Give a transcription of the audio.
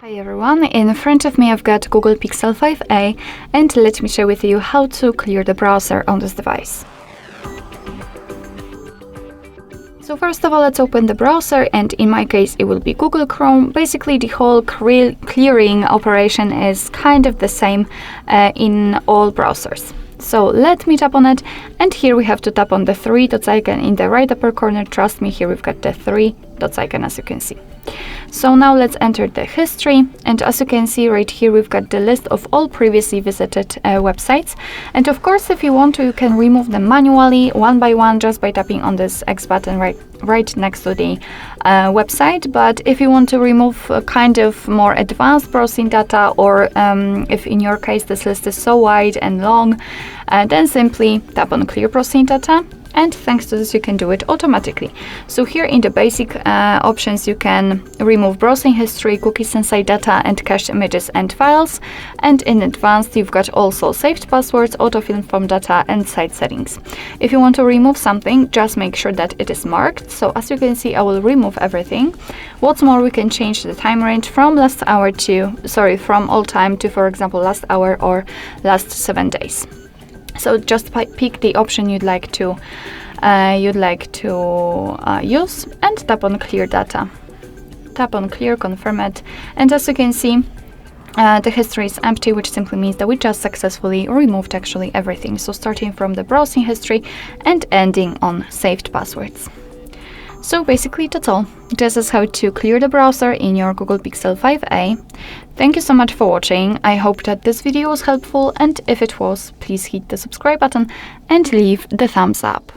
Hi everyone, in front of me I've got Google Pixel 5a and let me share with you how to clear the browser on this device. So first of all, let's open the browser, and in my case it will be Google Chrome. Basically the whole clearing operation is kind of the same in all browsers. So let me tap on it, and here we have to tap on the three dots icon in the right upper corner. Trust me, here we've got the three dots icon, as you can see. So now let's enter the history, and as you can see right here we've got the list of all previously visited websites, and of course if you want to you can remove them manually one by one just by tapping on this X button right next to the website. But if you want to remove kind of more advanced browsing data, or if in your case this list is so wide and long, then simply tap on clear browsing data, and thanks to this you can do it automatically. So here in the basic options you can remove browsing history, cookies and site data, and cached images and files, and in advanced you've got also saved passwords, autofill from data, and site settings. If you want to remove something, just make sure that it is marked. So as you can see I will remove everything. What's more, we can change the time range from from all time to, for example, last hour or last 7 days. So just pick the option you'd like to use and tap on clear data. Tap on clear, confirm it, and as you can see the history is empty, which simply means that we just successfully removed actually everything. So starting from the browsing history and ending on saved passwords. So basically that's all. This is how to clear the browser in your Google Pixel 5a. Thank you so much for watching. I hope that this video was helpful, and if it was, please hit the subscribe button and leave the thumbs up.